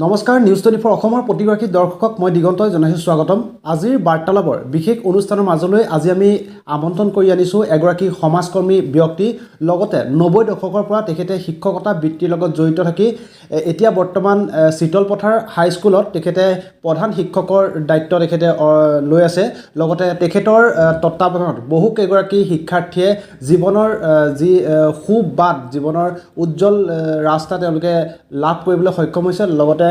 নমস্কাৰ নিউজ 24 অসমৰ প্ৰতিগৰাকী দৰ্শকক মই দিগন্তই জনাইছোঁ স্বাগতম। আজিৰ বাৰ্তালাপৰ বিশেষ অনুষ্ঠানৰ মাজলৈ আজি আমি আমন্ত্ৰণ কৰি আনিছোঁ এগৰাকী সমাজকৰ্মী ব্যক্তি, লগতে 90 দশকৰ পৰা তেখেতে শিক্ষকতা বৃত্তিৰ লগত জড়িত থাকি এতিয়া বৰ্তমান চিতলপথাৰ হাইস্কুলত তেখেতে প্ৰধান শিক্ষকৰ দায়িত্ব তেখেতে লৈ আছে। লগতে তেখেতৰ তত্ত্বাৱধানত বহুকেইগৰাকী শিক্ষাৰ্থীয়ে জীৱনৰ যি সুবাদ, জীৱনৰ উজ্জ্বল ৰাস্তা তেওঁলোকে লাভ কৰিবলৈ সক্ষম হৈছে। লগতে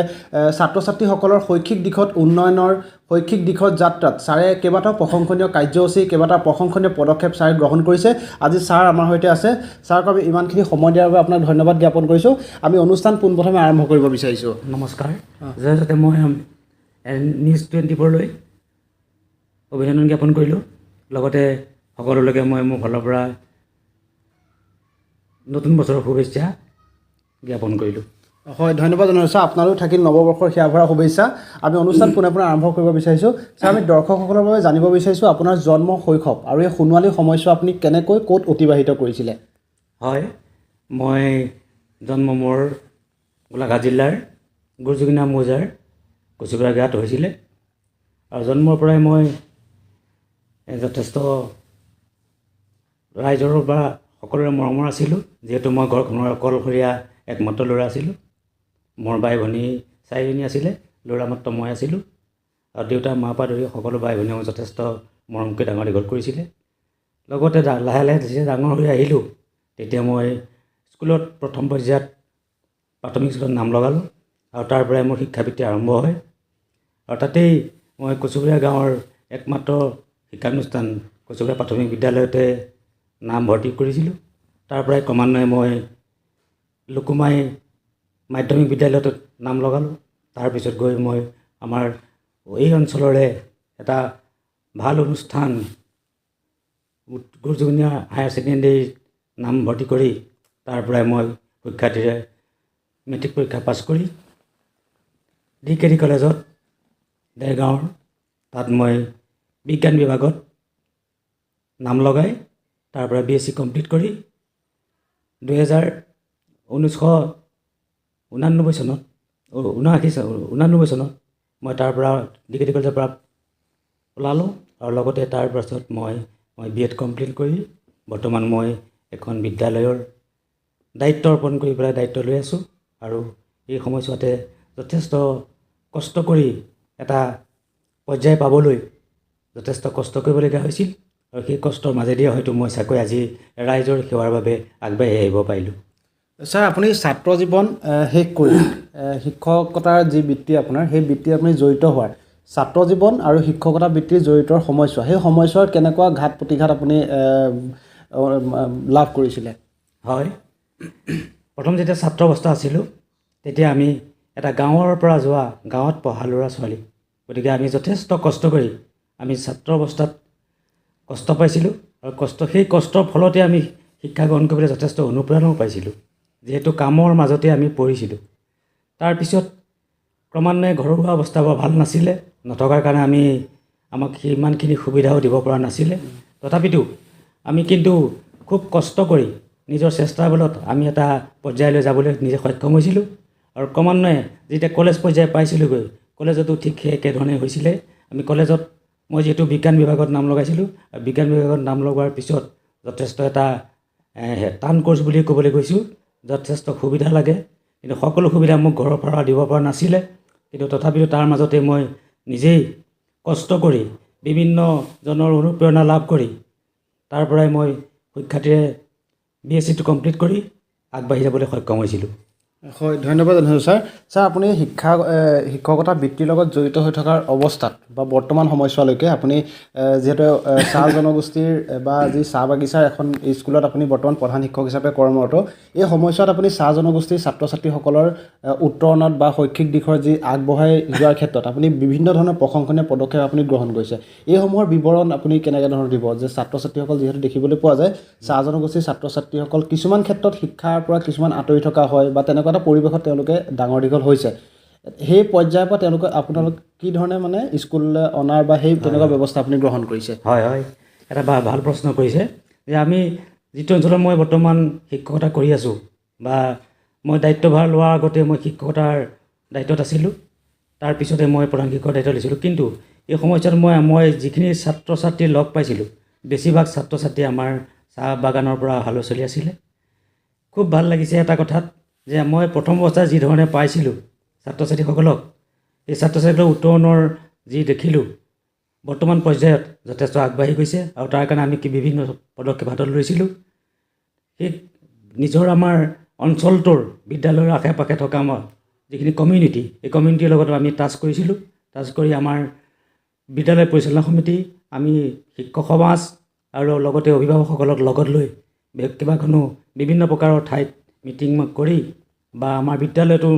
ছাত্ৰ ছাত্ৰীসকলৰ শৈক্ষিক দিশত উন্নয়নৰ শৈক্ষিক দিশত যাত্ৰাত ছাৰে কেইবাটাও প্ৰশংসনীয় কাৰ্যসূচী, কেইবাটাও প্ৰশংসনীয় পদক্ষেপ ছাৰে গ্ৰহণ কৰিছে। আজি ছাৰ আমাৰ সৈতে আছে। ছাৰক আমি ইমানখিনি সময় দিয়াৰ বাবে আপোনাক ধন্যবাদ জ্ঞাপন কৰিছোঁ। আমি অনুষ্ঠান পোনপ্ৰথমে আৰম্ভ কৰিব বিচাৰিছোঁ। নমস্কাৰ। যাতে মই নিউজ 24লৈ অভিনন্দন জ্ঞাপন কৰিলোঁ। লগতে সকলোলৈকে মই মোৰ ফালৰ পৰা নতুন বছৰৰ শুভেচ্ছা জ্ঞাপন কৰিলোঁ। হয়, ধন্যবাদ জনাইছোঁ। আপোনালোক থাকিল নৱবৰ্ষৰ সেয়া ভৰা শুভেচ্ছা। আমি অনুষ্ঠান পোনে পোনে আৰম্ভ কৰিব বিচাৰিছোঁ। ছাৰ, আমি দৰ্শকসকলৰ বাবে জানিব বিচাৰিছোঁ আপোনাৰ জন্ম, শৈশৱ আৰু এই সোণোৱালী সময়ছোৱা আপুনি কেনেকৈ ক'ত অতিবাহিত কৰিছিলে? হয়, মই জন্ম মোৰ গোলাঘাট জিলাৰ গুৰজুগিনা মৌজাৰ কচুগুৰা গাঁৱত হৈছিলে। আৰু জন্মৰ পৰাই মই যথেষ্ট ৰাইজৰ বা সকলোৰে মৰমৰ আছিলোঁ, যিহেতু মই ঘৰখনৰ অকলশৰীয়া একমাত্ৰ ল'ৰা আছিলোঁ। মোৰ বাই ভনী 4জনী আছিলে, ল'ৰা মাত্ৰ মই আছিলোঁ। আৰু দেউতা মাৰ পৰা ধৰি সকলো বাই ভনীয়ে মোক যথেষ্ট মৰমকৈ ডাঙৰ দীঘল কৰিছিলে। লগতে লাহে লাহে যেতিয়া ডাঙৰ হৈ আহিলোঁ, তেতিয়া মই স্কুলত প্ৰথম পৰ্যায়ত প্ৰাথমিক স্কুলত নাম লগালোঁ। আৰু তাৰ পৰাই মোৰ শিক্ষাবৃত্তি আৰম্ভ হয়। আৰু তাতেই মই কচুগুৰা গাঁৱৰ একমাত্ৰ শিক্ষানুষ্ঠান কচুগুৰা প্ৰাথমিক বিদ্যালয়তে নাম ভৰ্তি কৰিছিলোঁ। তাৰ পৰাই ক্ৰমান্বয়ে মই লুকুমাই মাধ্যমিক বিদ্যালয়টোত নাম লগালোঁ। তাৰপিছত গৈ মই আমাৰ এই অঞ্চলৰে এটা ভাল অনুষ্ঠান গুৰজুগিনা হায়াৰ ছেকেণ্ডেৰীত নাম ভৰ্তি কৰি তাৰ পৰাই মই সুখ্যাতিৰে মেট্ৰিক পৰীক্ষা পাছ কৰি DKD কলেজত দেৰগাঁৱৰ তাত মই বিজ্ঞান বিভাগত নাম লগাই তাৰ পৰা BSc কমপ্লিট কৰি 1989 চনত মই তাৰ পৰা DKD কলেজৰ পৰা ওলালোঁ। আৰু লগতে তাৰ পাছত মই B.Ed কমপ্লিট কৰি বৰ্তমান মই এখন বিদ্যালয়ৰ দায়িত্ব অৰ্পণ কৰি পেলাই দায়িত্ব লৈ আছোঁ। আৰু এই সময়ছোৱাতে যথেষ্ট কষ্ট কৰি এটা পৰ্যায় পাবলৈ যথেষ্ট কষ্ট কৰিবলগীয়া হৈছিল। আৰু সেই কষ্টৰ মাজেদিয়ে হয়তো মই চাকৈ আজি ৰাইজৰ সেৱাৰ বাবে আগবাঢ়ি আহিব পাৰিলোঁ। ছাৰ, আপুনি ছাত্ৰ জীৱন শেষ কৰি শিক্ষকতাৰ যি বৃত্তি আপোনাৰ, সেই বৃত্তি আপুনি জড়িত হোৱাৰ ছাত্ৰ জীৱন আৰু শিক্ষকতা বৃত্তিৰ জড়িতৰ সময়ছোৱা, সেই সময়ছোৱাৰ কেনেকুৱা ঘাত প্ৰতিঘাত আপুনি লাভ কৰিছিলে? হয়, প্ৰথম যেতিয়া ছাত্ৰ অৱস্থা আছিলোঁ, তেতিয়া আমি এটা গাঁৱৰ পৰা যোৱা, গাঁৱত পঢ়া ল'ৰা ছোৱালী, গতিকে আমি যথেষ্ট কষ্ট কৰি আমি ছাত্ৰ অৱস্থাত কষ্ট পাইছিলোঁ। আৰু সেই কষ্টৰ ফলতে আমি শিক্ষা গ্ৰহণ কৰিবলৈ যথেষ্ট অনুপ্ৰেৰণাও পাইছিলোঁ, যিহেতু কামৰ মাজতে আমি পঢ়িছিলোঁ। তাৰপিছত ক্ৰমান্বয়ে ঘৰুৱা অৱস্থা বৰ ভাল নাছিলে, নথকাৰ কাৰণে আমাক সিমানখিনি সুবিধাও দিব পৰা নাছিলে। তথাপিতো আমি কিন্তু খুব কষ্ট কৰি নিজৰ চেষ্টাৰ বলত আমি এটা পৰ্যায়লৈ যাবলৈ নিজে সক্ষম হৈছিলোঁ। আৰু ক্ৰমান্বয়ে যেতিয়া কলেজ পৰ্যায় পাইছিলোঁগৈ, কলেজতো ঠিক সেই একেধৰণে হৈছিলে। আমি কলেজত মই যিহেতু বিজ্ঞান বিভাগত নাম লগাইছিলোঁ, আৰু বিজ্ঞান বিভাগত নাম লগোৱাৰ পিছত যথেষ্ট এটা টান কোৰ্চ বুলি ক'বলৈ গৈছোঁ। যথেষ্ট সুবিধা লাগে, কিন্তু সকলো সুবিধা মোক ঘৰৰ পৰা দিব পৰা নাছিলে। কিন্তু তথাপিতো তাৰ মাজতে মই নিজেই কষ্ট কৰি বিভিন্নজনৰ অনুপ্ৰেৰণা লাভ কৰি তাৰ পৰাই মই সুখ্যাতিৰে BScটো কমপ্লিট কৰি আগবাঢ়ি যাবলৈ সক্ষম হৈছিলোঁ। হয়, ধন্যবাদ জনাইছোঁ ছাৰ। ছাৰ, আপুনি শিক্ষকতা বৃত্তিৰ লগত জড়িত হৈ থকাৰ অৱস্থাত বা বৰ্তমান সময়ছোৱালৈকে আপুনি যিহেতু চাহ জনগোষ্ঠীৰ বা যি চাহ বাগিচাৰ এখন স্কুলত আপুনি বৰ্তমান প্ৰধান শিক্ষক হিচাপে কৰ্মৰত, এই সময়ছোৱাত আপুনি চাহ জনগোষ্ঠীৰ ছাত্ৰ ছাত্ৰীসকলৰ উত্তৰণত বা শৈক্ষিক দিশৰ যি আগবঢ়াই যোৱাৰ ক্ষেত্ৰত আপুনি বিভিন্ন ধৰণৰ প্ৰশংসনীয় পদক্ষেপ আপুনি গ্ৰহণ কৰিছে। এইসমূহৰ বিৱৰণ আপুনি কেনেকৈ ধৰণৰ দিব, যে ছাত্ৰ ছাত্ৰীসকল যিহেতু দেখিবলৈ পোৱা যায় চাহ জনগোষ্ঠীৰ ছাত্ৰ ছাত্ৰীসকল কিছুমান ক্ষেত্ৰত শিক্ষাৰ পৰা কিছুমান আঁতৰি থকা হয় বা তেনেকুৱা এটা পৰিৱেশত তেওঁলোকে ডাঙৰ দীঘল হৈছে, সেই পৰ্যায়ৰ পৰা আপোনালোক কি ধৰণে স্কুললৈ অনাৰ বা সেই তেনেকুৱা ব্যৱস্থা আপুনি গ্ৰহণ কৰিছে? হয়, এটা ভাল প্ৰশ্ন কৰিছে। যে আমি যিটো অঞ্চলত মই বৰ্তমান শিক্ষকতা কৰি আছোঁ, বা মই দায়িত্বভাৰ লোৱাৰ আগতে মই শিক্ষকতাৰ দায়িত্বত আছিলোঁ। তাৰপিছতে মই প্ৰধান শিক্ষকৰ দায়িত্ব লৈছিলোঁ। কিন্তু এই সময়ছোৱাত মই যিখিনি ছাত্ৰ ছাত্ৰী লগ পাইছিলোঁ, বেছিভাগ ছাত্ৰ ছাত্ৰী আমাৰ চাহ বাগানৰ পৰা অহা ল'ৰা ছোৱালী আছিলে। খুব ভাল লাগিছে এটা কথাত যে মই প্ৰথম অৱস্থাত যিধৰণে পাইছিলোঁ ছাত্ৰ ছাত্ৰীসকলক, এই ছাত্ৰ ছাত্ৰীসকলৰ উত্তৰণৰ যি দেখিলোঁ, বৰ্তমান পৰ্যায়ত যথেষ্ট আগবাঢ়ি গৈছে। আৰু তাৰ কাৰণে আমি বিভিন্ন পদক্ষেপ হাতত লৈছিলোঁ। সেই নিজৰ আমাৰ অঞ্চলটোৰ বিদ্যালয়ৰ আশে পাশে থকা আমাৰ যিখিনি কমিউনিটি, এই কমিউনিটিৰ লগত আমি টাচ কৰিছিলোঁ। টাচ কৰি আমাৰ বিদ্যালয় পৰিচালনা সমিতি, আমি শিক্ষক সমাজ আৰু লগতে অভিভাৱকসকলক লগত লৈ কেইবাখনো বিভিন্ন প্ৰকাৰৰ ঠাইত মিটিং কৰি বা আমাৰ বিদ্যালয়টো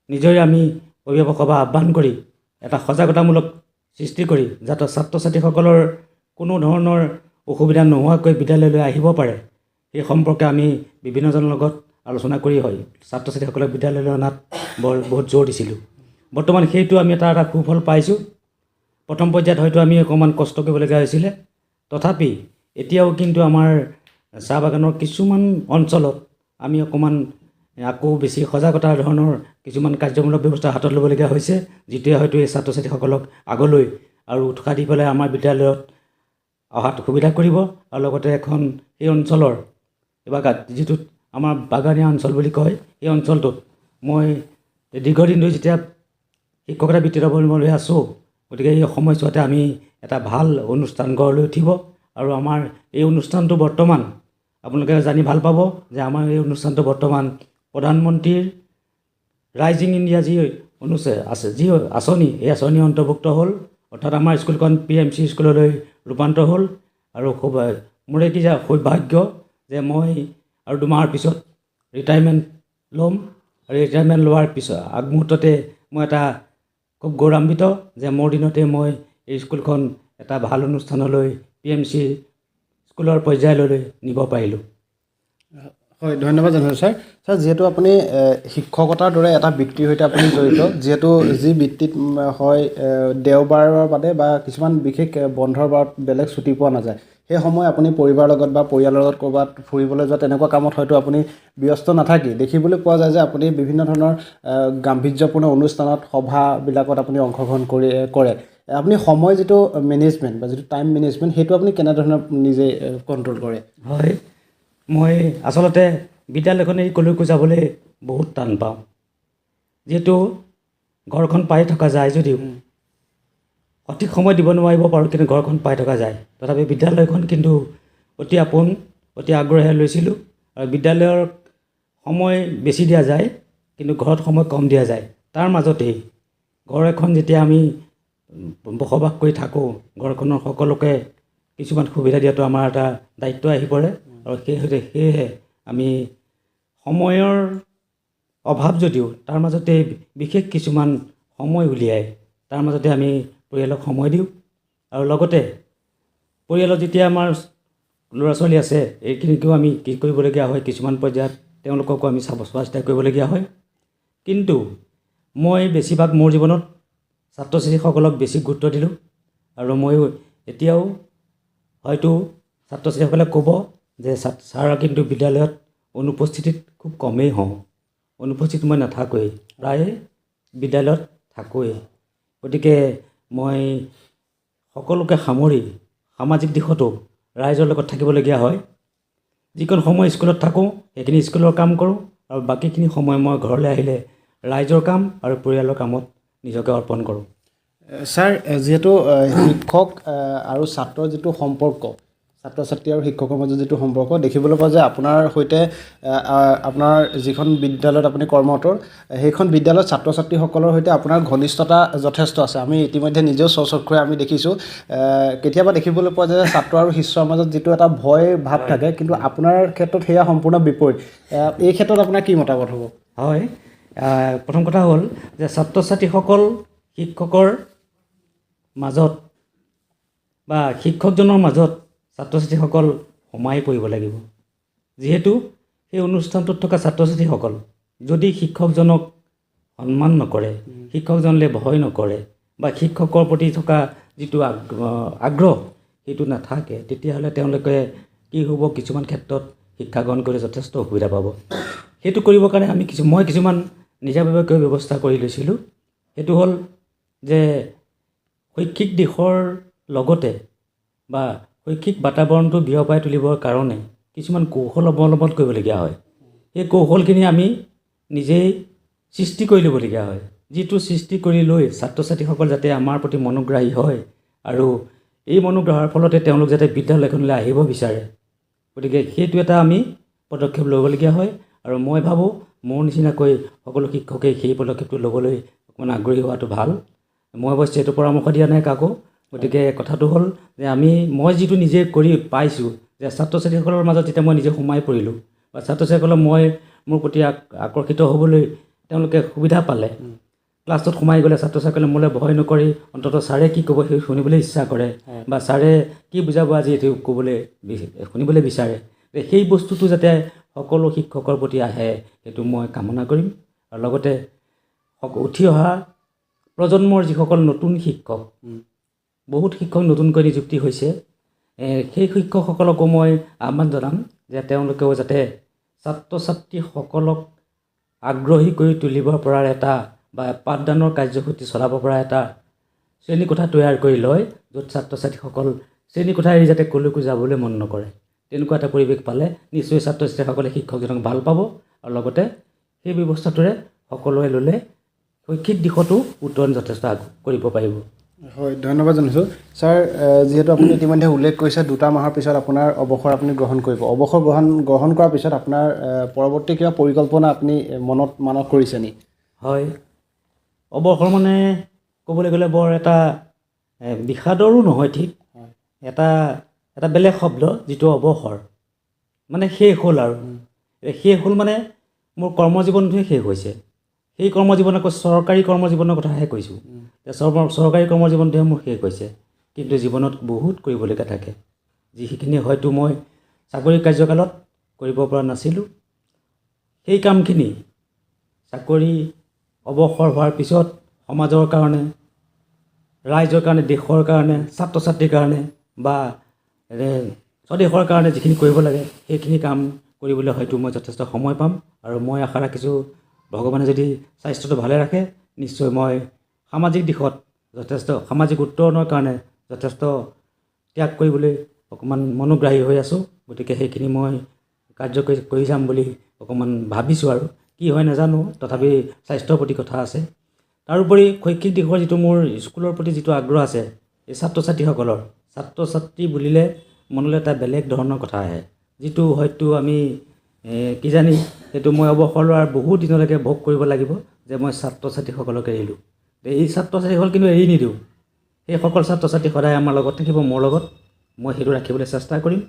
নিজৰে আমি অভিভাৱক সভা আহ্বান কৰি এটা সজাগতামূলক সৃষ্টি কৰি যাতে ছাত্ৰ ছাত্ৰীসকলৰ কোনো ধৰণৰ অসুবিধা নোহোৱাকৈ বিদ্যালয়লৈ আহিব পাৰে, সেই সম্পৰ্কে আমি বিভিন্নজনৰ লগত আলোচনা কৰি ছাত্ৰ ছাত্ৰীসকলক বিদ্যালয়লৈ অনাত বহুত জোৰ দিছিলোঁ। বৰ্তমান সেইটো আমি এটা সুফল পাইছোঁ। প্ৰথম পৰ্যায়ত হয়তো আমি অকণমান কষ্ট কৰিবলগীয়া হৈছিলে, তথাপি এতিয়াও কিন্তু আমাৰ চাহ বাগানৰ কিছুমান অঞ্চলত আমি অকণমান আকৌ বেছি সজাগতাৰ ধৰণৰ কিছুমান কাৰ্যমূলক ব্যৱস্থা হাতত ল'বলগীয়া হৈছে, যিটোৱে হয়তো এই ছাত্ৰ ছাত্ৰীসকলক আগলৈ আৰু উৎসাহ দি পেলাই আমাৰ বিদ্যালয়ত অহাত সুবিধা কৰিব। আৰু লগতে এখন সেই অঞ্চলৰ যিটোত আমাৰ বাগানীয়া অঞ্চল বুলি কয়, এই অঞ্চলটোত মই দীৰ্ঘদিন ধৰি যেতিয়া শিক্ষকতা বৃত্তিত অৱলম্বন হৈ আছোঁ, গতিকে এই সময়ছোৱাতে আমি এটা ভাল অনুষ্ঠান গঢ় লৈ উঠিব। আৰু আমাৰ এই অনুষ্ঠানটো বৰ্তমান আপোনালোকে জানি ভাল পাব যে আমাৰ এই অনুষ্ঠানটো বৰ্তমান প্ৰধানমন্ত্ৰীৰ ৰাইজিং ইণ্ডিয়া যি আছে, যি আঁচনি, এই আঁচনি অন্তৰ্ভুক্ত হ'ল। অৰ্থাৎ আমাৰ স্কুলখন PMC স্কুললৈ ৰূপান্তৰ হ'ল। আৰু খুব মোৰ কি সৌভাগ্য যে মই আৰু 2 মাহৰ পিছত ৰিটায়াৰমেণ্ট ল'ম। আৰু ৰিটায়াৰমেণ্ট লোৱাৰ পিছত আগমুহূৰ্ততে মই এটা খুব গৌৰৱান্বিত যে মোৰ দিনতে মই এই স্কুলখন এটা ভাল অনুষ্ঠানলৈ PMC স্কুলৰ পৰ্যায়লৈ নিব পাৰিলোঁ। হয়, ধন্যবাদ জনাইছোঁ ছাৰ। ছাৰ, যিহেতু আপুনি শিক্ষকতাৰ দৰে এটা বৃত্তিৰ সৈতে আপুনি জড়িত, যিহেতু যি বৃত্তিত হয় দেওবাৰৰ বাদে বা কিছুমান বিশেষ বন্ধৰ বাৰত বেলেগ ছুটি পোৱা নাযায়, সেই সময় আপুনি পৰিবাৰৰ লগত বা পৰিয়ালৰ লগত ক'ৰবাত ফুৰিবলৈ যোৱা তেনেকুৱা কামত হয়তো আপুনি ব্যস্ত নাথাকি দেখিবলৈ পোৱা যায় যে আপুনি বিভিন্ন ধৰণৰ গাম্ভীৰ্যপূৰ্ণ অনুষ্ঠানত, সভাবিলাকত আপুনি অংশগ্ৰহণ কৰে। আপুনি সময় যিটো মেনেজমেণ্ট বা যিটো টাইম মেনেজমেণ্ট, সেইটো আপুনি কেনেধৰণে নিজে কণ্ট্ৰল কৰে? হয়, মই আচলতে বিদ্যালয়খন এৰি কলৈকো যাবলৈ বহুত টান পাওঁ। যিহেতু ঘৰখন পাই থকা যায় যদিও সঠিক সময় দিব নোৱাৰিব পাৰোঁ, কিন্তু ঘৰখন পাই থকা যায়। তথাপি বিদ্যালয়খন কিন্তু অতি আপোন, অতি আগ্ৰহেৰে লৈছিলোঁ। আৰু বিদ্যালয়ৰ সময় বেছি দিয়া যায়, কিন্তু ঘৰত সময় কম দিয়া যায়। তাৰ মাজতেই ঘৰ এখন যেতিয়া আমি বসবাস কৰি থাকোঁ, ঘৰখনৰ সকলোকে কিছুমান সুবিধা দিয়াটো আমাৰ এটা দায়িত্ব আহি পৰে। আৰু সেয়েহে আমি সময়ৰ অভাৱ যদিও তাৰ মাজতে বিশেষ কিছুমান সময় উলিয়াই তাৰ মাজতে আমি পৰিয়ালক সময় দিওঁ। আৰু লগতে পৰিয়ালত যেতিয়া আমাৰ ল'ৰা ছোৱালী আছে, এইখিনিকো আমি কি কৰিবলগীয়া হয়, কিছুমান পৰ্যায়ত তেওঁলোককো আমি চোৱা চিতা কৰিবলগীয়া হয়। কিন্তু মই বেছিভাগ মোৰ জীৱনত ছাত্ৰ ছাত্ৰীসকলক বেছি গুৰুত্ব দিলোঁ। আৰু মই এতিয়াও হয়তো ছাত্ৰ ছাত্ৰীসকলে ক'ব যে ছাৰ কিন্তু বিদ্যালয়ত অনুপস্থিতিত খুব কমেই হওঁ, অনুপস্থিত মই নাথাকোৱেই, প্ৰায়ে বিদ্যালয়ত থাকোৱেই। গতিকে মই সকলোকে সামৰি সামাজিক দিশতো ৰাইজৰ লগত থাকিবলগীয়া হয়। যিকণ সময় স্কুলত থাকোঁ সেইখিনি স্কুলৰ কাম কৰোঁ, আৰু বাকীখিনি সময় মই ঘৰলৈ আহিলে ৰাইজৰ কাম আৰু পৰিয়ালৰ কামত নিজকে অৰ্পণ কৰোঁ। ছাৰ, যিহেতু শিক্ষক আৰু ছাত্ৰৰ যিটো সম্পৰ্ক, ছাত্ৰ ছাত্ৰী আৰু শিক্ষকৰ মাজত যিটো সম্পৰ্ক দেখিবলৈ পোৱা যায়, আপোনাৰ সৈতে আপোনাৰ যিখন বিদ্যালয়ত আপুনি কৰ্মৰত, সেইখন বিদ্যালয়ত ছাত্ৰ ছাত্ৰীসকলৰ সৈতে আপোনাৰ ঘনিষ্ঠতা যথেষ্ট আছে। আমি ইতিমধ্যে নিজেও স্বচক্ষুৰে আমি দেখিছোঁ। কেতিয়াবা দেখিবলৈ পোৱা যায় যে ছাত্ৰ আৰু শিষ্যৰ মাজত যিটো এটা ভয় ভাৱ থাকে, কিন্তু আপোনাৰ ক্ষেত্ৰত সেয়া সম্পূৰ্ণ বিপৰীত। এই ক্ষেত্ৰত আপোনাৰ কি মতামত হ'ব? হয়, প্ৰথম কথা হ'ল যে ছাত্ৰ ছাত্ৰীসকল শিক্ষকৰ মাজত বা শিক্ষকজনৰ মাজত ছাত্ৰ ছাত্ৰীসকল সোমাই পৰিব লাগিব। যিহেতু সেই অনুষ্ঠানটোত থকা ছাত্ৰ ছাত্ৰীসকল যদি শিক্ষকজনক সন্মান নকৰে, শিক্ষকজনলৈ ভয় নকৰে, বা শিক্ষকৰ প্ৰতি থকা যিটো আগ্ৰহ সেইটো নাথাকে, তেতিয়াহ'লে তেওঁলোকে কি হ'ব, কিছুমান ক্ষেত্ৰত শিক্ষা গ্ৰহণ কৰি যথেষ্ট অসুবিধা পাব। সেইটো কৰিবৰ কাৰণে মই কিছুমান নিজাববীয়াকৈ ব্যৱস্থা কৰি লৈছিলোঁ। সেইটো হ'ল যে শৈক্ষিক দিশৰ লগতে বা শৈক্ষিক বাতাবৰণটো বিয়পাই তুলিবৰ কাৰণে কিছুমান কৌশল অৱলম্বন কৰিবলগীয়া হয়। সেই কৌশলখিনি আমি নিজেই সৃষ্টি কৰি ল'বলগীয়া হয়, যিটো সৃষ্টি কৰি লৈ ছাত্ৰ ছাত্ৰীসকল যাতে আমাৰ প্ৰতি মনোগ্ৰাহী হয় আৰু এই মনোগ্ৰাহৰ ফলতে তেওঁলোক যাতে বিদ্যালয়খনলৈ আহিব বিচাৰে। গতিকে সেইটো এটা আমি পদক্ষেপ ল'বলগীয়া হয় আৰু মই ভাবোঁ মোৰ নিচিনাকৈ সকলো শিক্ষকেই সেই পদক্ষেপটো ল'বলৈ অকণমান আগ্ৰহী হোৱাটো ভাল। মই অৱশ্যে এইটো পৰামৰ্শ দিয়া নাই কাকো। গতিকে কথাটো হ'ল যে মই যিটো নিজে কৰি পাইছোঁ যে ছাত্ৰ ছাত্ৰীসকলৰ মাজত যেতিয়া মই নিজে সোমাই পৰিলোঁ বা ছাত্ৰ ছাত্ৰীসকলক মোৰ প্ৰতি আকৰ্ষিত হ'বলৈ তেওঁলোকে সুবিধা পালে, ক্লাছত সোমাই গ'লে ছাত্ৰ ছাত্ৰীসকলে মোলৈ ভয় নকৰি অন্ততঃ ছাৰে কি ক'ব সেই শুনিবলৈ ইচ্ছা কৰে বা ছাৰে কি বুজাব আজি এইটো শুনিবলৈ বিচাৰে। সেই বস্তুটো যাতে সকলো শিক্ষকৰ প্ৰতি আহে সেইটো মই কামনা কৰিম। আৰু লগতে উঠি অহা প্ৰজন্মৰ যিসকল নতুন শিক্ষক, বহুত শিক্ষক নতুনকৈ নিযুক্তি হৈছে, সেই শিক্ষকসকলকো মই আহ্বান জনাম যে তেওঁলোকেও যাতে ছাত্ৰ ছাত্ৰীসকলক আগ্ৰহী কৰি তুলিব পৰা এটা বা পাঠদানৰ কাৰ্যসূচী চলাব পৰা এটা শ্ৰেণীকোঠা তৈয়াৰ কৰি লয়, য'ত ছাত্ৰ ছাত্ৰীসকল শ্ৰেণীকোঠা এৰি যাতে ক'লৈকো যাবলৈ মন নকৰে। তেনেকুৱা এটা পৰিৱেশ পালে নিশ্চয় ছাত্ৰ ছাত্ৰীসকলে শিক্ষকজনক ভাল পাব আৰু লগতে সেই ব্যৱস্থাটোৰে সকলোৱে ল'লে শৈক্ষিক দিশতো উত্তৰণ যথেষ্ট কৰিব পাৰিব। হয়, ধন্যবাদ জনাইছোঁ ছাৰ। যিহেতু আপুনি ইতিমধ্যে উল্লেখ কৰিছে 2 মাহৰ পিছত আপোনাৰ অৱসৰ আপুনি গ্ৰহণ কৰিব। অৱসৰ গ্ৰহণ কৰাৰ পিছত আপোনাৰ পৰৱৰ্তী কিবা পৰিকল্পনা আপুনি মানত কৰিছে নি? হয়, অৱসৰ মানে ক'বলৈ গ'লে বৰ এটা বিষাদৰো নহয়, ঠিক এটা বেলেগ শব্দ, যিটো অৱসৰ মানে শেষ হ'ল আৰু শেষ হ'ল মানে মোৰ কৰ্মজীৱনটোৱে শেষ হৈছে। সেই কৰ্মজীৱন আকৌ চৰকাৰী কৰ্মজীৱনৰ কথাহে কৈছোঁ। চৰকাৰী কৰ্মজীৱনটোহে মোৰ শেষ হৈছে, কিন্তু জীৱনত বহুত কৰিবলগীয়া থাকে, যিখিনি হয়তো মই চাকৰি কাৰ্যকালত কৰিব পৰা নাছিলোঁ। সেই কামখিনি চাকৰি অৱসৰ হোৱাৰ পিছত সমাজৰ কাৰণে, ৰাইজৰ কাৰণে, দেশৰ কাৰণে, ছাত্ৰ ছাত্ৰীৰ কাৰণে বা স্বদেশৰ কাৰণে যিখিনি কৰিব লাগে সেইখিনি কাম কৰিবলৈ হয়তো মই যথেষ্ট সময় পাম। আৰু মই আশা ৰাখিছোঁ ভগৱানে যদি স্বাস্থ্যটো ভালে ৰাখে, নিশ্চয় মই সামাজিক দিশত সামাজিক উত্তৰণৰ কাৰণে যথেষ্ট ত্যাগ কৰিবলৈ অকণমান মনোগ্ৰাহী হৈ আছোঁ। গতিকে সেইখিনি মই কাৰ্য কৰি যাম বুলি অকণমান ভাবিছোঁ আৰু কি হয় নাজানো, তথাপি স্বাস্থ্যৰ প্ৰতি কথা আছে। তাৰোপৰি শৈক্ষিক দিশৰ যিটো মোৰ স্কুলৰ প্ৰতি যিটো আগ্ৰহ আছে, এই ছাত্ৰ ছাত্ৰী বুলিলে মনলৈ এটা বেলেগ ধৰণৰ কথা আহে, যিটো হয়তো আমি কিজানি সেইটো মই অৱসৰ লোৱাৰ বহুত দিনলৈকে ভোগ কৰিব লাগিব যে মই ছাত্ৰ ছাত্ৰীসকলক এৰিলোঁ। এই ছাত্ৰ ছাত্ৰীসকল কিন্তু এৰি নিদিওঁ। সেইসকল ছাত্ৰ ছাত্ৰী সদায় আমাৰ লগত থাকিব, মোৰ লগত। মই সেইটো ৰাখিবলৈ চেষ্টা কৰিম।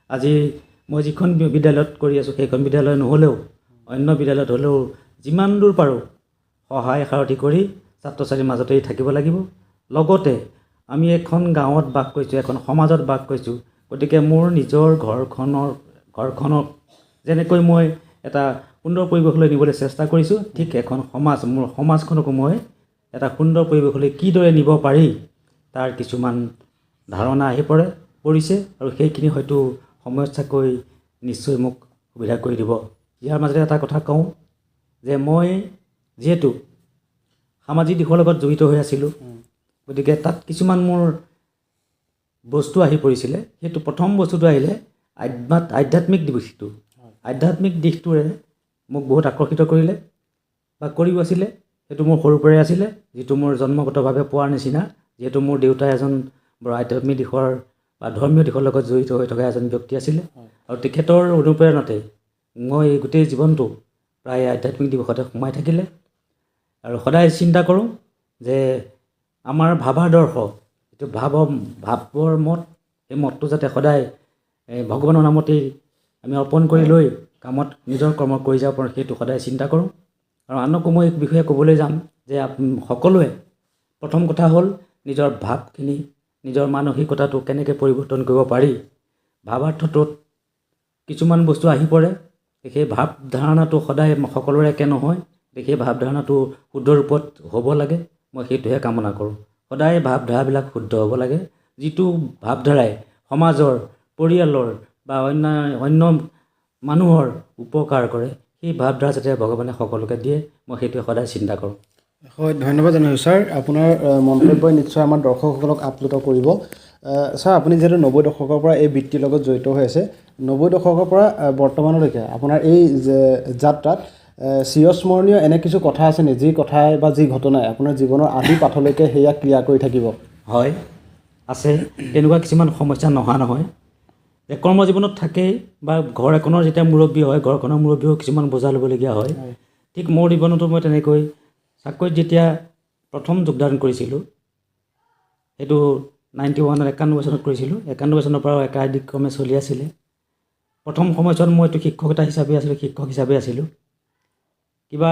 আজি মই যিখন বিদ্যালয়ত কৰি আছোঁ সেইখন বিদ্যালয় নহ'লেও অন্য বিদ্যালয়ত হ'লেও যিমান দূৰ পাৰোঁ সহায় সাৰথি কৰি ছাত্ৰ ছাত্ৰীৰ মাজতেই থাকিব লাগিব। লগতে আমি এখন গাঁৱত বাস কৰিছোঁ, এখন সমাজত বাস কৰিছোঁ। গতিকে মোৰ নিজৰ ঘৰখনক যেনেকৈ মই এটা সুন্দৰ পৰিৱেশলৈ নিবলৈ চেষ্টা কৰিছোঁ, ঠিক এখন মোৰ সমাজখনকো মই এটা সুন্দৰ পৰিৱেশলৈ কিদৰে নিব পাৰি তাৰ কিছুমান ধাৰণা পৰিছে আৰু সেইখিনি হয়তো সমস্যাকৈ নিশ্চয় মোক সুবিধা কৰি দিব। ইয়াৰ মাজতে এটা কথা কওঁ যে মই যিহেতু সামাজিক দিশৰ লগত জড়িত হৈ আছিলোঁ, গতিকে তাত কিছুমান মোৰ বস্তু আহি পৰিছিলে। সেইটো প্ৰথম বস্তুটো আহিলে আধ্যাত্মিক দিশটো। আধ্যাত্মিক দিশটোৰে মোক বহুত আকৰ্ষিত কৰিলে বা কৰিও আছিলে। সেইটো মোৰ সৰুৰ পৰাই আছিলে, যিটো মোৰ জন্মগতভাৱে পোৱাৰ নিচিনা। যিহেতু মোৰ দেউতা এজন বৰ আধ্যাত্মিক দিশৰ বা ধৰ্মীয় দিশৰ লগত জড়িত হৈ থকা এজন ব্যক্তি আছিলে আৰু তেখেতৰ অনুপ্ৰেৰণাতে মই গোটেই জীৱনটো প্ৰায় আধ্যাত্মিক দিশতে সোমাই থাকিলে। আৰু সদায় চিন্তা কৰোঁ যে আমাৰ ভাৱাদৰ্শ, যিটো ভাৱৰ মত, সেই মতটো যাতে সদায় ভগৱানৰ নামতেই আমি অৰ্পণ কৰি লৈ কামত নিজৰ কৰ্ম কৰি যাব পাৰোঁ, সেইটো সদায় চিন্তা কৰোঁ। আৰু আনকো মই এই বিষয়ে ক'বলৈ যাম যে সকলোৱে প্ৰথম কথা হ'ল নিজৰ ভাৱখিনি, নিজৰ মানসিকতাটো কেনেকৈ পৰিৱৰ্তন কৰিব পাৰি। ভাৱাৰ্থটোত কিছুমান বস্তু আহি পৰে, সেই ভাৱ ধাৰণাটো সদায় সকলোৰে একে নহয়। সেই ভাৱধাৰণাটো শুদ্ধ ৰূপত হ'ব লাগে, মই সেইটোহে কামনা কৰোঁ। সদায় ভাৱধাৰাবিলাক শুদ্ধ হ'ব লাগে, যিটো ভাৱধাৰাই সমাজৰ, পৰিয়ালৰ বা অন্য মানুহৰ উপকাৰ কৰে, সেই ভাৱধাৰা যাতে ভগৱানে সকলোকে দিয়ে মই সেইটোৱে সদায় চিন্তা কৰোঁ। হয়, ধন্যবাদ জনাইছোঁ ছাৰ। আপোনাৰ মন্তব্যই নিশ্চয় আমাৰ দৰ্শকসকলক আপ্লুত কৰিব। ছাৰ, আপুনি যিহেতু 90 দশকৰ পৰা এই বৃত্তিৰ লগত জড়িত হৈ আছে, 90 দশকৰ পৰা বৰ্তমানলৈকে আপোনাৰ এই যাত্ৰাত চিৰস্মৰণীয় এনে কিছু কথা আছে নেকি, যি কথাই বা যি ঘটনাই আপোনাৰ জীৱনৰ আদি পাঠলৈকে সেয়া ক্লিয়াৰ কৰি থাকিব? হয়, আছে। তেনেকুৱা কিছুমান সমস্যা নহা নহয়। যে কৰ্মজীৱনত থাকেই বা ঘৰ এখনৰ যেতিয়া মুৰব্বী হয়, ঘৰখনৰ মুৰব্বীও কিছুমান বোজা ল'বলগীয়া হয়। ঠিক মোৰ জীৱনতো মই তেনেকৈ চাকৰিত যেতিয়া প্ৰথম যোগদান কৰিছিলোঁ, সেইটো 91 চনত কৰিছিলোঁ। 91 চনৰ পৰা একাধিক ক্ৰমে চলি আছিলে। প্ৰথম সময়ছোৱাত মইতো শিক্ষক হিচাপে আছিলোঁ। কিবা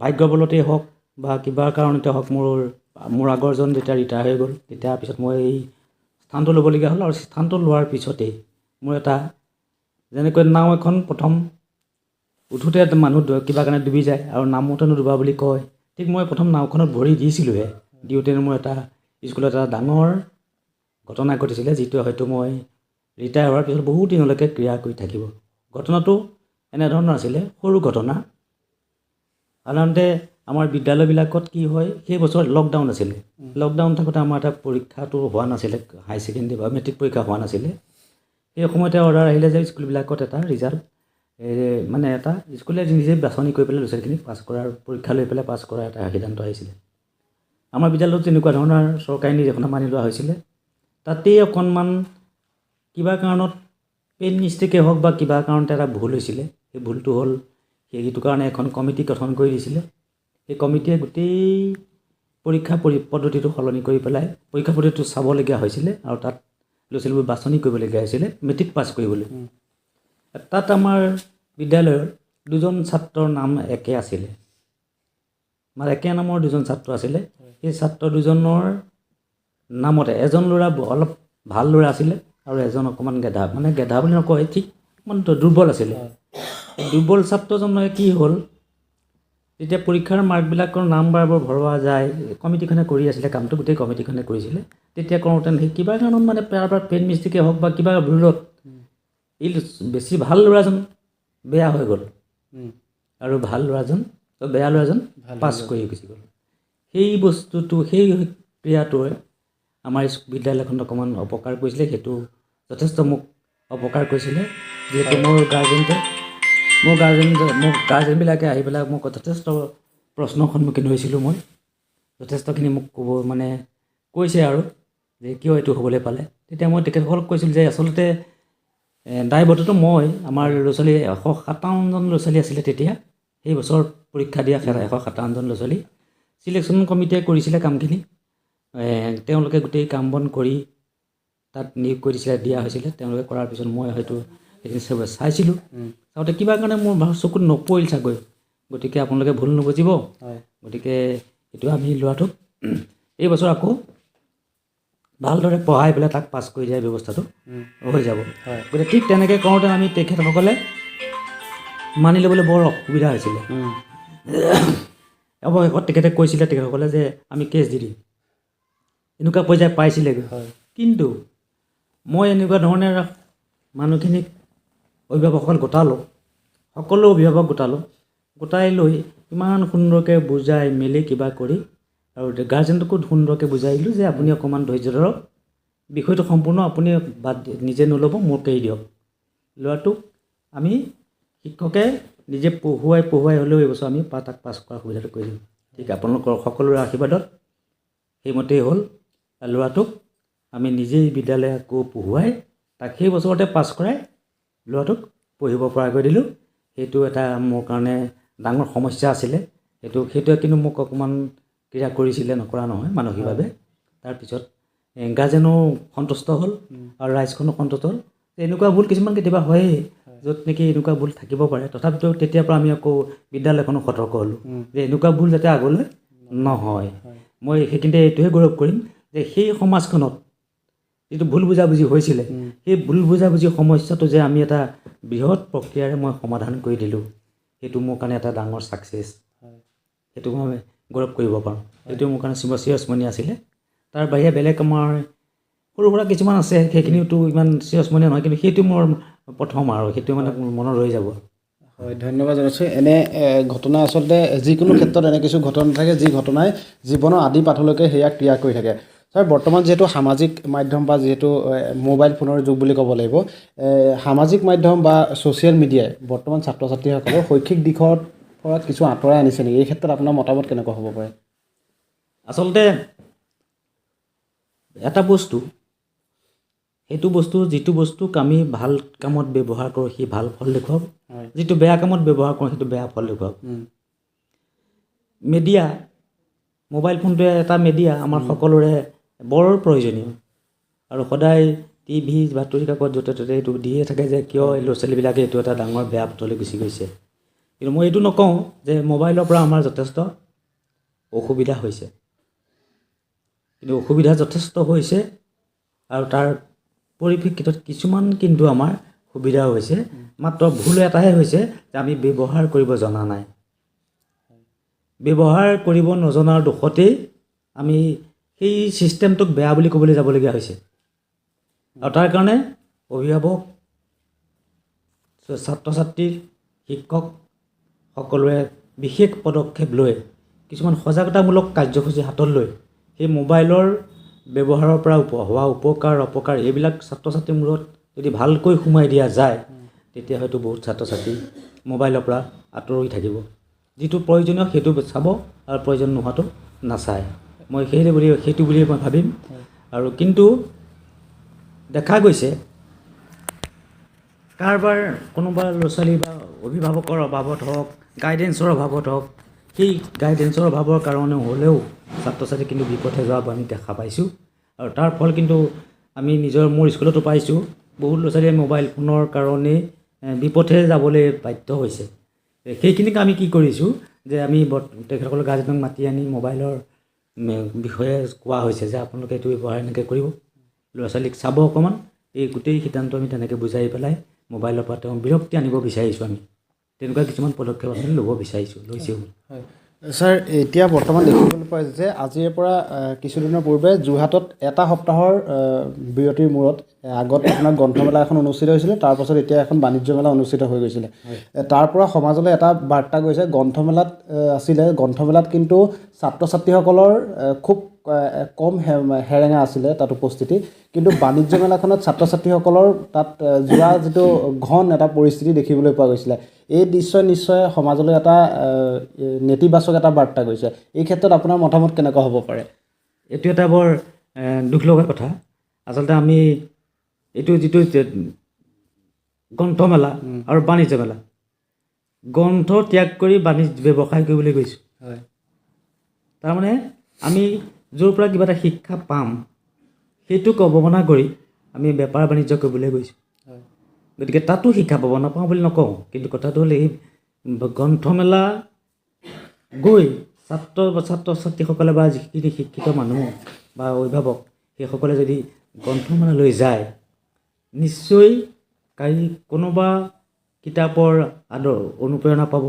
ভাগ্য বলতেই হওক বা কিবা কাৰণতে হওক মোৰ আগৰজন যেতিয়া ৰিটায়াৰ হৈ গ'ল, তেতিয়াৰ পিছত মই এই স্থানটো ল'বলগীয়া হ'ল। আৰু স্থানটো লোৱাৰ পিছতেই মোৰ এটা যেনেকৈ নাও এখন প্ৰথম উঠোঁতে মানুহ কিবা কাৰণে ডুবি যায় আৰু নামোতে নুডুবা বুলি কয়, ঠিক মই প্ৰথম নাওখনত ভৰি দিছিলোঁহে। দিওঁতে মোৰ এটা স্কুলত এটা ডাঙৰ ঘটনা ঘটিছিলে, যিটো হয়তো মই ৰিটায়াৰ হোৱাৰ পিছত বহুত দিনলৈকে ক্ৰিয়া কৰি থাকিব। ঘটনাটো এনেধৰণৰ আছিলে, সৰু ঘটনা। সাধাৰণতে আমাৰ বিদ্যালয়বিলাকত কি হয়, সেই বছৰ লকডাউন আছিলে। লকডাউন থাকোঁতে আমাৰ এটা পৰীক্ষাটো হোৱা নাছিলে, হাই ছেকেণ্ডেৰী বা মেট্ৰিক পৰীক্ষা হোৱা নাছিলে। সেই সময়তে অৰ্ডাৰ আহিলে যে স্কুলবিলাকত এটা ৰিজাল্ট মানে এটা স্কুলে নিজে বাছনি কৰি পেলাই ল'ৰা ছোৱালীখিনিক পাছ কৰাৰ পৰীক্ষা লৈ পেলাই পাছ কৰাৰ এটা সিদ্ধান্ত আহিছিলে। আমাৰ বিদ্যালয়ত তেনেকুৱা ধৰণৰ চৰকাৰী নিৰ্দেশনা মানি লোৱা হৈছিলে। তাতেই অকণমান কিবা কাৰণত পেন মিষ্টেকেই হওক বা কিবা কাৰণতে এটা ভুল হৈছিলে। সেই ভুলটো হ'ল সেইটো কাৰণে এখন কমিটি গঠন কৰি দিছিলে। সেই কমিটিয়ে গোটেই পৰীক্ষা পদ্ধতিটো সলনি কৰি পেলাই পৰীক্ষা পদ্ধতিটো চাবলগীয়া হৈছিলে আৰু তাত ল'ৰা ছোৱালীবোৰ বাছনি কৰিবলগীয়া হৈছিলে মেট্ৰিক পাছ কৰিবলৈ। তাত আমাৰ বিদ্যালয়ৰ দুজন ছাত্ৰৰ নাম একে আছিলে, মানে একে নামৰ দুজন ছাত্ৰ আছিলে। সেই ছাত্ৰ দুজনৰ নামতে এজন ল'ৰা অলপ ভাল ল'ৰা আছিলে আৰু এজন অকণমান গেধা, মানে গেধা বুলি নকয়, ঠিক অকণমান দুৰ্বল আছিলে। দুৰ্বল ছাত্ৰজনে কি হ'ল, যেতিয়া পৰীক্ষাৰ মাৰ্কবিলাকৰ নাম্বাৰবোৰ ভৰোৱা যায়, কমিটিখনে কৰি আছিলে কামটো, গোটেই কমিটিখনে কৰিছিলে। তেতিয়া কৰোঁতে সেই কিবা কাৰণত মানে পেন মিষ্টেকেই হওক বা কিবা ভুলত এই বেছি ভাল ল'ৰাজন বেয়া হৈ গ'ল আৰু বেয়া ল'ৰাজন পাছ কৰি গুচি গ'ল। সেই বস্তুটো, সেই ক্ৰিয়াটোৱে আমাৰ বিদ্যালয়খনত অকণমান অপকাৰ কৰিছিলে। সেইটো যথেষ্ট মোক অপকাৰ কৰিছিলে, যিহেতু মোৰ গাৰ্জেনবিলাকে আহি পেলাই মোক যথেষ্ট প্ৰশ্নৰ সন্মুখীন হৈছিলোঁ। মই যথেষ্টখিনি মোক কৈছে আৰু যে কিয় এইটো হ'বলৈ পালে। তেতিয়া মই তেখেতসকলক কৈছিলোঁ যে আচলতে দায়বদ্ধটো আমাৰ ল'ৰা ছোৱালী 157জন ল'ৰা ছোৱালী আছিলে তেতিয়া, সেই বছৰ পৰীক্ষা দিয়া 157জন ল'ৰা ছোৱালী। চিলেকশ্যন কমিটিয়ে কৰিছিলে কামখিনি। তেওঁলোকে গোটেই কাম বন কৰি তাত নিয়োগ কৰি দিয়া হৈছিলে। তেওঁলোকে কৰাৰ পিছত মই হয়তো সেইখিনি চব চাইছিলোঁ। চাওঁতে কিবা কাৰণে মোৰ চকুত নপৰিল চাগৈ। গতিকে আপোনালোকে ভুল নুবুজিব। গতিকে এইটো আমি ল'ৰাটোক এই বছৰ আকৌ ভালদৰে পঢ়াই পেলাই তাক পাছ কৰি দিয়াৰ ব্যৱস্থাটো হৈ যাব। গতিকে ঠিক তেনেকৈ কৰোঁতে আমি তেখেতসকলে মানি ল'বলৈ বৰ অসুবিধা হৈছিলে। অৱশেষত তেখেতসকলে যে আমি কেছ দি দিম, এনেকুৱা পৰ্যায় পাইছিলেগৈ। কিন্তু মই এনেকুৱা ধৰণে মানুহখিনিক অভিভাৱকসকল গোটালোঁ, সকলো অভিভাৱক গোটাই লৈ ইমান সুন্দৰকৈ বুজাই মেলি কিবা কৰি আৰু গাৰ্জেনটোকো সুন্দৰকৈ বুজাই দিলোঁ যে আপুনি অকণমান ধৈৰ্য ধৰক, বিষয়টো সম্পূৰ্ণ আপুনি নিজে নল'ব, মোক এৰি দিয়ক। ল'ৰাটোক আমি শিক্ষকে নিজে পঢ়ুৱাই হ'লেও এইবছৰ আমি তাক পাছ কৰাৰ সুবিধাটো কৰি দিম। ঠিক আপোনালোকৰ সকলোৰে আশীৰ্বাদত সেইমতেই হ'ল। ল'ৰাটোক আমি নিজেই বিদ্যালয় আকৌ পঢ়ুৱাই তাক সেই বছৰতে পাছ কৰাই ল'ৰাটোক পঢ়িব পৰাকৈ দিলোঁ। সেইটো এটা মোৰ কাৰণে ডাঙৰ সমস্যা আছিলে। সেইটোৱে কিন্তু মোক অকণমান ক্ৰিয়া কৰিছিলে, নকৰা নহয় মানসিকভাৱে। তাৰপিছত গাৰ্জেনো সন্তুষ্ট হ'ল আৰু ৰাইজখনো সন্তুষ্ট হ'ল। এনেকুৱা ভুল কিছুমান কেতিয়াবা হয়েই, য'ত নেকি এনেকুৱা ভুল থাকিব পাৰে। তথাপিতো তেতিয়াৰ পৰা আমি আকৌ বিদ্যালয়খনো সতৰ্ক হ'লোঁ যে এনেকুৱা ভুল যাতে আগলৈ নহয়। মই সেইখিনিতে এইটোহে গৌৰৱ কৰিম যে সেই সমাজখনত যিটো ভুল বুজাবুজি হৈছিলে, সেই ভুল বুজাবুজি সমস্যাটো যে আমি এটা বৃহৎ প্ৰক্ৰিয়াৰে মই সমাধান কৰি দিলোঁ, সেইটো মোৰ কাৰণে এটা ডাঙৰ ছাকচেছ। সেইটো মই গৌৰৱ কৰিব পাৰোঁ। সেইটো মোৰ কাৰণে চিৰস্মৰণীয় আছিলে। তাৰ বাহিৰে বেলেগ আমাৰ সৰু সুৰা কিছুমান আছে, সেইখিনিওতো ইমান চিৰস্মৰণীয় নহয়, কিন্তু সেইটো মোৰ প্ৰথম আৰু সেইটো মোৰ মনত ৰৈ যাব। হয় ধন্যবাদ জনাইছোঁ। এনে ঘটনা আচলতে যিকোনো ক্ষেত্ৰত এনে কিছু ঘটনা থাকে যি ঘটনাই জীৱনৰ আদি পাঠলৈকে সেয়া ক্ৰিয়া কৰি থাকে। ছাৰ বৰ্তমান যিহেতু সামাজিক মাধ্যম বা যিহেতু মোবাইল ফোনৰ যুগ বুলি ক'ব লাগিব, সামাজিক মাধ্যম বা ছ'চিয়েল মিডিয়াই বৰ্তমান ছাত্ৰ ছাত্ৰীসকলৰ শৈক্ষিক দিশৰ পৰা কিছু আঁতৰাই আনিছে নেকি? এই ক্ষেত্ৰত আপোনাৰ মতামত কেনেকুৱা হ'ব পাৰে? আচলতে এটা বস্তু, সেইটো বস্তু যিটো বস্তুক আমি ভাল কামত ব্যৱহাৰ কৰোঁ সি ভাল ফল দেখুৱাব, যিটো বেয়া কামত ব্যৱহাৰ কৰোঁ সেইটো বেয়া ফল দেখুৱাব। মিডিয়া, মোবাইল ফোনটোৱে এটা মিডিয়া আমাৰ সকলোৰে বৰ প্ৰয়োজনীয়, আৰু সদায় টিভি বাতৰি কাকত য'তে ত'তে এইটো দিয়ে থাকে যে কিয় এই ল'ৰা ছোৱালীবিলাকে এইটো এটা ডাঙৰ বেয়া পথলৈ গুচি গৈছে। কিন্তু মই এইটো নকওঁ যে মোবাইলৰ পৰা আমাৰ যথেষ্ট অসুবিধা হৈছে, কিন্তু অসুবিধা যথেষ্ট হৈছে আৰু তাৰ পৰিপ্ৰেক্ষিতত কিছুমান কিন্তু আমাৰ সুবিধাও হৈছে। মাত্ৰ ভুল এটাহে হৈছে যে আমি ব্যৱহাৰ কৰিব জনা নাই। ব্যৱহাৰ কৰিব নজনাৰ দুখতেই আমি সেই ছিষ্টেমটোক বেয়া বুলি ক'বলৈ যাবলগীয়া হৈছে। আৰু তাৰ কাৰণে অভিভাৱক, ছাত্ৰ ছাত্ৰীৰ, শিক্ষক সকলোৱে বিশেষ পদক্ষেপ লৈ কিছুমান সজাগতামূলক কাৰ্যসূচী হাতত লৈ সেই মোবাইলৰ ব্যৱহাৰৰ পৰা হোৱা উপকাৰ অপকাৰ এইবিলাক ছাত্ৰ ছাত্ৰীৰ মূৰত যদি ভালকৈ সোমাই দিয়া যায়, তেতিয়া হয়তো বহুত ছাত্ৰ ছাত্ৰী মোবাইলৰ পৰা আঁতৰি থাকিব। যিটো প্ৰয়োজনীয় সেইটো চাব আৰু প্ৰয়োজন নোহোৱাটো নাচায়। মই সেইটো বুলিয়ে মই ভাবিম। আৰু কিন্তু দেখা গৈছে কাৰোবাৰ কোনোবা ল'ৰা ছোৱালী বা অভিভাৱকৰ অভাৱত হওক, গাইডেন্সৰ অভাৱত হওক, সেই গাইডেন্সৰ অভাৱৰ কাৰণে হ'লেও ছাত্ৰ ছাত্ৰী কিন্তু বিপথে যোৱা আমি দেখা পাইছোঁ। আৰু তাৰ ফল কিন্তু আমি মোৰ স্কুলতো পাইছোঁ, বহুত ল'ৰা ছোৱালীয়ে মোবাইল ফোনৰ কাৰণেই বিপথে যাবলৈ বাধ্য হৈছে। সেইখিনিক আমি কি কৰিছোঁ যে আমি তেখেতসকলৰ গাৰ্জেনক মাতি আনি মোবাইলৰ বিষয়ে কোৱা হৈছে যে আপোনালোকে এইটো ব্যৱহাৰ এনেকৈ কৰিব, ল'ৰা ছোৱালীক চাব অকণমান। এই গোটেই সিদ্ধান্ত আমি তেনেকৈ বুজাই পেলাই মোবাইলৰ পৰা তেওঁ বিৰক্তি আনিব বিচাৰিছোঁ। আমি তেনেকুৱা কিছুমান পদক্ষেপ আমি ল'ব লৈছোঁ। হয় ছাৰ, এতিয়া বৰ্তমান দেখিবলৈ পোৱা যে আজিৰ পৰা কিছুদিনৰ পূৰ্বে যোৰহাটত এটা সপ্তাহৰ বিৰতিৰ মূৰত আগত আপোনাৰ গ্ৰন্থমেলা এখন অনুষ্ঠিত হৈছিলে, তাৰপাছত এতিয়া এখন বাণিজ্য মেলা অনুষ্ঠিত হৈ গৈছিলে। তাৰ পৰা সমাজলৈ এটা বাৰ্তা গৈছে, গ্ৰন্থমেলাত কিন্তু ছাত্ৰ ছাত্ৰীসকলৰ খুব কম হেৰেঙা আছিলে তাত উপস্থিতি, কিন্তু বাণিজ্য মেলাখনত ছাত্ৰ ছাত্ৰীসকলৰ তাত যোৱা যিটো ঘন এটা পৰিস্থিতি দেখিবলৈ পোৱা গৈছিলে। এই দৃশ্যই নিশ্চয় সমাজলৈ এটা নেতিবাচক এটা বাৰ্তা গৈছে। এই ক্ষেত্ৰত আপোনাৰ মতামত কেনেকুৱা হ'ব পাৰে? এইটো এটা বৰ দুখ লগা কথা। আচলতে আমি এইটো যিটো গ্ৰন্থমেলা আৰু বাণিজ্য মেলা, গ্ৰন্থ ত্যাগ কৰি ব্যৱসায় কৰিবলৈ গৈছোঁ। তাৰমানে আমি য'ৰ পৰা কিবা এটা শিক্ষা পাম সেইটোক অৱমাননা কৰি আমি বেপাৰ বাণিজ্য কৰিবলৈ গৈছোঁ। গতিকে তাতো শিক্ষা পাব নাপাওঁ বুলি নকওঁ, কিন্তু কথাটো হ'ল এই গ্ৰন্থমেলা গৈ ছাত্ৰ ছাত্ৰীসকলে বা যিখিনি শিক্ষিত মানুহ বা অভিভাৱক সেইসকলে যদি গ্ৰন্থমেলালৈ যায়, নিশ্চয় কোনোবা কিতাপৰ অনুপ্ৰেৰণা পাব,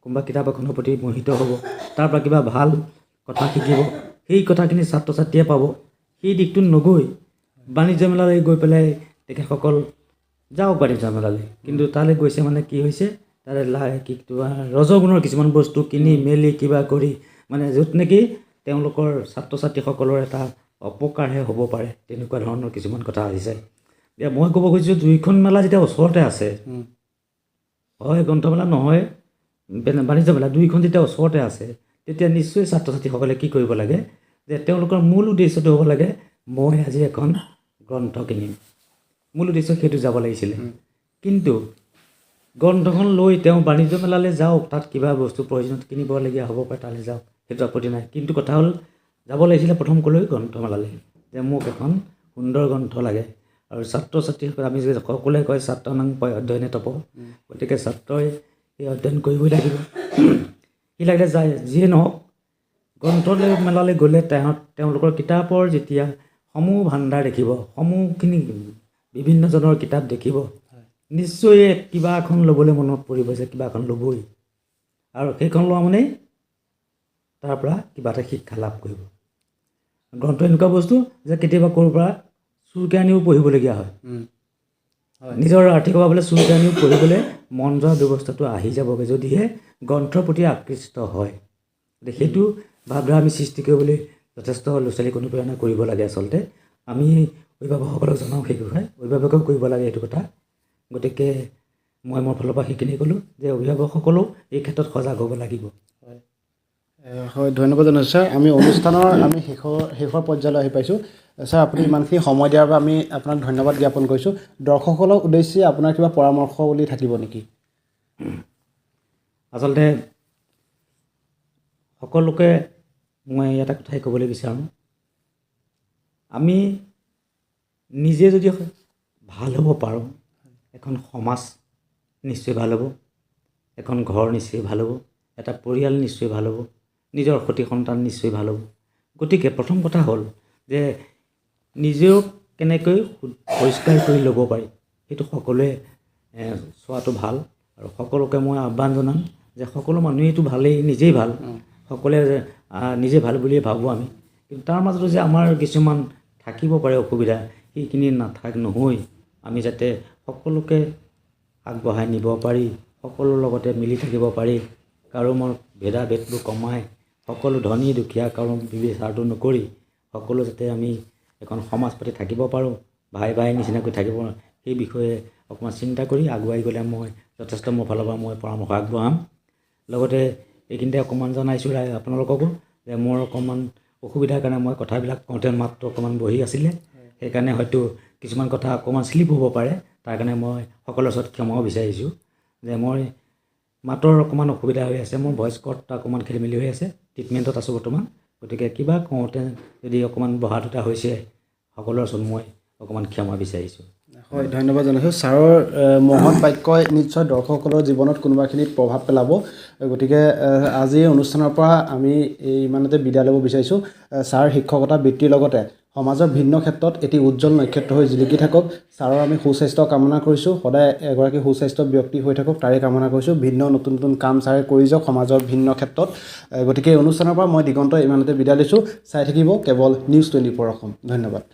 কোনোবা কিতাপ এখনৰ প্ৰতি মোহিত হ'ব, তাৰ পৰা কিবা ভাল কথা শিকিব। সেই কথাখিনি ছাত্ৰ ছাত্ৰীয়ে পাব। সেই দিশটোত নগৈ বাণিজ্য মেলালৈ গৈ পেলাই তেখেতসকল যাওক বাণিজ্য মেলালৈ, কিন্তু তালৈ গৈছে মানে কি হৈছে, তাৰে ৰজগুণৰ কিছুমান বস্তু কিনি মেলি কিবা কৰি মানে য'ত নেকি তেওঁলোকৰ ছাত্ৰ ছাত্ৰীসকলৰ এটা অপকাৰহে হ'ব পাৰে, তেনেকুৱা ধৰণৰ কিছুমান কথা আহিছে। এতিয়া মই ক'ব খুজিছোঁ, দুইখন মেলা যেতিয়া ওচৰতে আছে, হয় গ্ৰন্থমেলা নহয় বাণিজ্য মেলা, দুইখন যেতিয়া ওচৰতে আছে, তেতিয়া নিশ্চয় ছাত্ৰ ছাত্ৰীসকলে কি কৰিব লাগে যে তেওঁলোকৰ মূল উদ্দেশ্যটো হ'ব লাগে মই আজি এখন গ্ৰন্থ কিনিম। মূল উদ্দেশ্য সেইটো যাব লাগিছিলে। কিন্তু গ্ৰন্থখন লৈ তেওঁ বাণিজ্য মেলালৈ যাওক, তাত কিবা বস্তু প্ৰয়োজনত কিনিবলগীয়া হ'ব পাৰে, তালৈ যাওক, সেইটো আপত্তি নাই। কিন্তু কথা হ'ল যাব লাগিছিলে প্ৰথম ক'লৈ, গ্ৰন্থমেলালৈ, যে মোক এখন সুন্দৰ গ্ৰন্থ লাগে। আৰু ছাত্ৰ ছাত্ৰীসকলে আমি যে সকলোৱে কয় ছাত্ৰানাং অধ্যয়নে তপ, গতিকে ছাত্ৰই সেই অধ্যয়ন কৰিবই লাগিব। কি লাগিলে যায় যিয়ে নহওক, গ্ৰন্থমেলালৈ গ'লে তেওঁলোকৰ কিতাপৰ যেতিয়া সমূহ ভাণ্ডাৰ দেখিব, সমূহখিনি বিভিন্নজনৰ কিতাপ দেখিব, নিশ্চয় কিবা এখন ল'বলৈ মনত পৰিব যে কিবা এখন ল'বই, আৰু সেইখন লোৱা মানে তাৰ পৰা কিবা এটা শিক্ষা লাভ কৰিব। গ্ৰন্থ এনেকুৱা বস্তু যে কেতিয়াবা ক'ৰ পৰা চুৰকে আনিও পঢ়িবলগীয়া হয়। নিজৰ আৰ্থিক অভাৱলৈ চুৰ টানিও পঢ়িবলৈ মন যোৱা ব্যৱস্থাটো আহি যাবগৈ যদিহে গ্ৰন্থৰ প্ৰতি আকৃষ্ট হয়। গতিকে সেইটো ভাৱধাৰা আমি সৃষ্টি কৰিবলৈ যথেষ্ট ল'ৰা ছোৱালীক অনুপ্ৰেৰণা কৰিব লাগে। আচলতে আমি অভিভাৱকসকলক জনাওঁ সেই বিষয়ে, অভিভাৱকেও কৰিব লাগে এইটো কথা। গতিকে মই মোৰ ফালৰ পৰা সেইখিনি ক'লোঁ যে অভিভাৱকসকলেও এই ক্ষেত্ৰত সজাগ হ'ব লাগিব। হয়, ধন্যবাদ জনাইছোঁ ছাৰ। আমি অনুষ্ঠানৰ শেষৰ পৰ্যায়লৈ আহি পাইছোঁ। ছাৰ, আপুনি ইমানখিনি সময় দিয়াৰ বাবে আমি আপোনাক ধন্যবাদ জ্ঞাপন কৰিছোঁ। দৰ্শকসকলৰ উদ্দেশ্যে আপোনাৰ কিবা পৰামৰ্শ বুলি থাকিব নেকি? আচলতে সকলোকে মই এটা কথাই ক'বলৈ বিচাৰোঁ, আমি নিজে যদি ভাল হ'ব পাৰোঁ, এখন সমাজ নিশ্চয় ভাল হ'ব, এখন ঘৰ নিশ্চয় ভাল হ'ব, এটা পৰিয়াল নিশ্চয় ভাল হ'ব, নিজৰ সতি সন্তান নিশ্চয় ভাল হ'ব। গতিকে প্ৰথম কথা হ'ল যে নিজেও কেনেকৈ পৰিষ্কাৰ কৰি ল'ব পাৰি সেইটো সকলোৱে চোৱাটো ভাল। আৰু সকলোকে মই আহ্বান জনাম যে সকলো মানুহেইটো ভালেই, নিজেই ভাল, সকলোৱে নিজে ভাল বুলিয়ে ভাবোঁ আমি, কিন্তু তাৰ মাজতো যে আমাৰ কিছুমান থাকিব পাৰে অসুবিধা, সেইখিনি নহৈ আমি যাতে সকলোকে আগবঢ়াই নিব পাৰি, সকলোৰ লগতে মিলি থাকিব পাৰি, কাৰো ভেদাভেদবোৰ কমাই সকলো ধনী দুখীয়া কাৰো বিচাৰটো নকৰি সকলো যাতে আমি এখন সমাজ পাতি থাকিব পাৰোঁ, ভাই ভাই নিচিনাকৈ থাকিব, সেই বিষয়ে অকণমান চিন্তা কৰি আগুৱাই গ'লে মই যথেষ্ট মোৰ ফালৰ পৰা মই পৰামৰ্শ আগবঢ়াম। লগতে এইখিনিতে অকণমান জনাইছোঁ আপোনালোককো যে মোৰ অকণমান অসুবিধাৰ কাৰণে মই কথাবিলাক কওঁতে মাতটো অকণমান বহি আছিলে, সেইকাৰণে হয়তো কিছুমান কথা অকণমান শ্লিপ হ'ব পাৰে। তাৰ কাৰণে মই সকলোৰে ওচৰত ক্ষমাও বিচাৰিছোঁ যে মই মাতৰ অকণমান অসুবিধা হৈ আছে, মোৰ ভইচ কৰ্ডটা অকণমান খেলি মেলি হৈ আছে, ট্ৰিটমেণ্টত আছোঁ বৰ্তমান। গতিকে কিবা কওঁতে যদি অকণমান বহা দুটা হৈছে, সকলোৰে ওচৰত মই অকণমান ক্ষমা বিচাৰিছোঁ। হয়, ধন্যবাদ জনাইছোঁ। ছাৰৰ মহৎ বাক্যই নিশ্চয় দৰ্শকসকলৰ জীৱনত কোনোবাখিনিত প্ৰভাৱ পেলাব। গতিকে আজিৰ অনুষ্ঠানৰ পৰা আমি ইমানতে বিদায় ল'ব বিচাৰিছোঁ। ছাৰ শিক্ষকতা বৃত্তিৰ লগতে সমাজৰ ভিন্ন ক্ষেত্ৰত এটি উজ্জ্বল নক্ষত্ৰ হৈ জিলিকি থাকক। ছাৰৰ আমি সুস্বাস্থ্য কামনা কৰিছোঁ, সদায় এগৰাকী সুস্বাস্থ্য ব্যক্তি হৈ থাকক তাৰে কামনা কৰিছোঁ। ভিন্ন নতুন নতুন কাম ছাৰে কৰি যাওক সমাজৰ ভিন্ন ক্ষেত্ৰত। গতিকে এই অনুষ্ঠানৰ পৰা মই দিগন্ত ইমানতে বিদায় লৈছোঁ। চাই থাকিব কেৱল নিউজ 24 অসম। ধন্যবাদ।